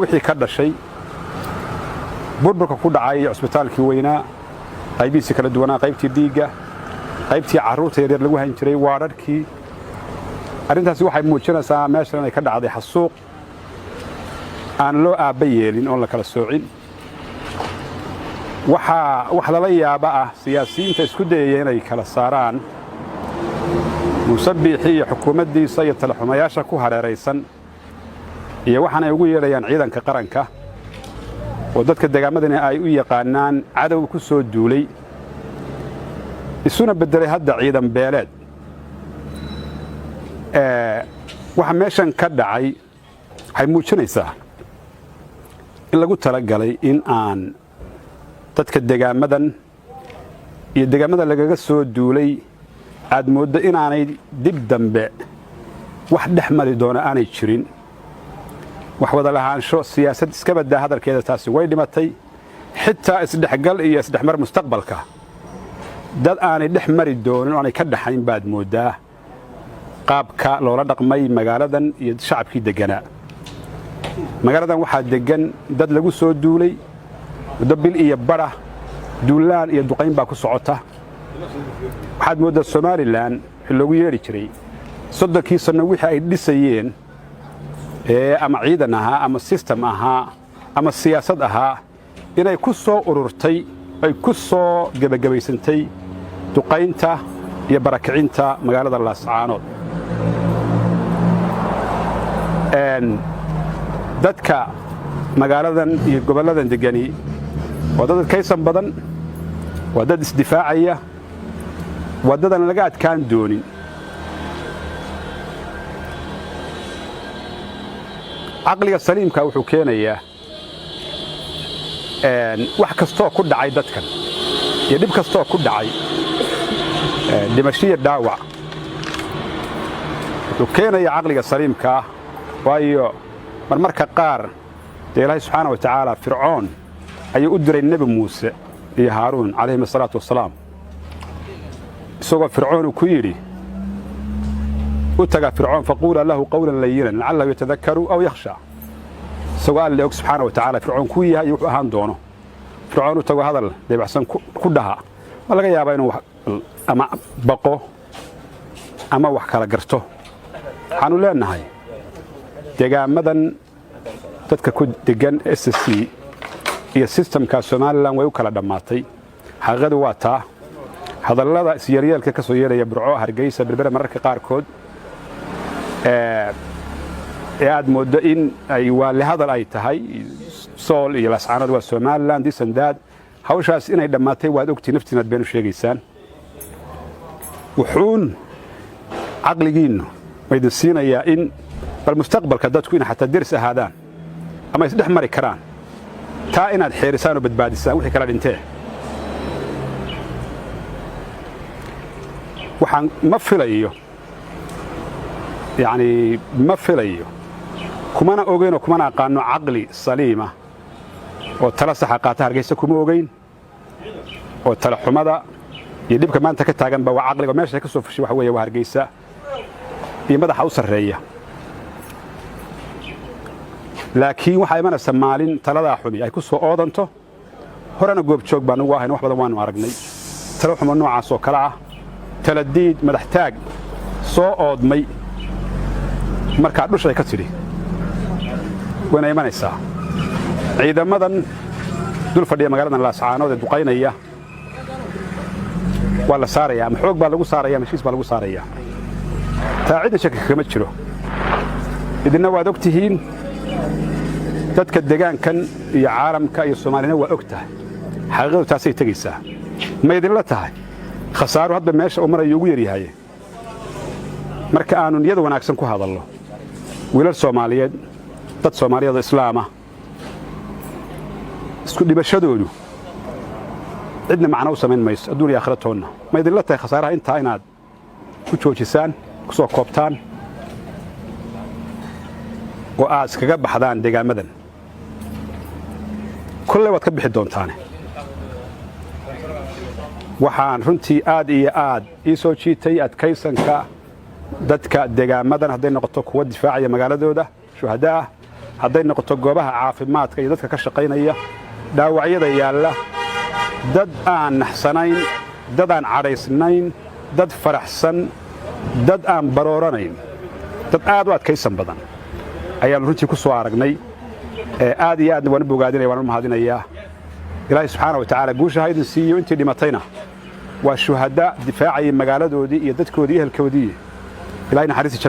wixii ka dhashay burburka ku dhacay cusbitaalkii weynaa qaybihiisa kala duwanaa qaybtii dhiigga qaybtii carruurta yaryar lagu hayn jiray waadharkii arrintaasi waxay muujinaysaa meeshan inay ka dhacday xasuuq aan loo aabba yeelin oon la kala soocin wax lala yaaba ah siyaasiyiinta isku dayaya inay kala saaraan musabbixii iyo xukuumaddiisa iyo talaxumayaasha ku hareeraysan iyo waxaanay ugu yeedhayaan ciidanka qaranka oo dadka deegaamadani ay u yaqaanaan cadow ku soo duulay isuna beddelay hadda ciidan beeleed waxa meeshan ka dhacay waxay muujinaysaa in lagu talagalay in aan dadka deegaamadan iyo deegaamada lagaga soo duulay aad mooddo inaanay dib dambe wax dhex mari doona aanay jirin wax wada lahaansho siyaasad iska baddaa hadalkeeda taasi way dhimatay xitaa isdhexgal iyo isdhexmar mustaqbalka dad aanay dhex mari doonin oo aanay ka dhaxayn baad mooddaa qaabka loola dhaqmay magaaladan iyo shacabkii degganaa magaaladan waxaa deggan dad lagu soo duulay muddo bil iyo badha duulaan iyo duqayn baa ku socota waxaad mooddaa somalilan wixii loogu yeedhi jiray soddonkii sanno wixii ay dhisayeen ama ciidan ahaa ama sistem ahaa ama siyaasad ahaa inay ku soo ururtay ay ku soo gebagabaysantay duqaynta iyo barakicinta magaalada laascaanood dadka magaaladan iyo gobolladan deggani waa dad adkaysan badan waa dad isdifaacaya waa dadan laga adkaan doonin caqliga saliimka wuxuu keenayaa wax kastoo ku dhacay dadkan iyo dhib kastoo ku dhacay dhimashiya dhaawac wuxuu keenayaa caqliga saliimkaa waayo marmarka qaar dee ilaahay subxaana wa tacaala fircoon ayuu u diray nebi muuse iyo haaruun calayhim asalaatu wassalaam isagoo fircoon uu ku yidhi u taga fircoon faquula lahu qawlan layinan lacallahu yatadakkaru aw yakhsha isagoo alle og subxaana wa tacaala fircoon kuu yahay iyo wuxuu ahaan doono fircoon u tago hadal deebacsan ku dhaha ma laga yaabaa inuu ama baqo ama wax kala garto waxaanu leenahay deegaamadan dadka ku deggan SSC iyo sistamka Somaliland way u kala dhamaatay xaqadu waa taa hadallada isyaryaalka ka soo yeeraya burco hargeysa berbera mararka qaarkood aad moodo in ay waali hadal ay tahay sool iyo lascaanood waa Somaliland disandaad hawshaas inay dhamaatay waad ogtii naftiinaad been u sheegaysaan wuxuun caqligiinnu way siinaya in bal mustaqbalka dadku in xataa dirs ahaadaan ama is dhex mari karaan taa inaad xeerisaan oo badbaadisaan wixii kala dhintee waxaan ma filayo kumana ogeyn oo kumana aqaano caqli saliima oo tala saxa qaata hargeysa kuma ogeyn oo tala xumada iyo dhibka maanta ka taaganba waa caqliga meesha ka soo fushay waxa weeye waa hargeysa iyo madaxa u sarreeya laakiin waxaa imanaysa maalin taladaa xumi ay ku soo oodanto horena goobjoog baan ugu ahayn wax badan waanu aragnay tala xumo noocaas oo kale ah tala diid madax taag soo oodmay markaa dhushay ka tidhi wayna imanaysaa ciidamadan dul fadhiya magaaladan laascaanood ee duqaynaya waa la saarayaa ama xoog baa lagu saarayaa heshiis baa lagu saarayaa taa cidda shaki kama jiro idinna waad og tihiin dadka deegaankan iyo caalamka iyo Soomaalina waa og tahay xaqiiqadu taasay tagaysaa ma idinla tahay khasaaro hadda meesha uu marayo ugu yaryahay marka aanu niyad wanaagsan ku hadalno wiilal Soomaaliyeed dad Soomaaliyeed oo islaama isku dhibashadoodu cidna macna u samayn mayso adduun iyo aakhiratoonna ma idinla tahay khasaaraha intaa inaad ku joojisaan ku soo koobtaan oo aad iskaga baxdaan deegaamadan kulley waad ka bixi doontaane waxaan runtii aad iyo aad ii soo jiitay adkaysanka dadka deegaamadan hadday noqoto kuwa difaacaya magaaladooda shuhadaa hadday noqoto goobaha caafimaadka iyo dadka ka shaqaynaya dhaawacyada yaalla dad aan naxsanayn dad aan cadhaysnayn dad faraxsan dad aan barooranayn dad aad u adkaysan badan ayaan runtii ku soo aragnay aad iyo aadna waan u bogaadinaya waan u mahadinayaa ilaahay subxaanahu wa tacaala guusha haydin siiyo intii dhimatayna waa shuhada difaacayay magaaladoodii iyo dadkoodii ehelkoodii ilaahay naxariis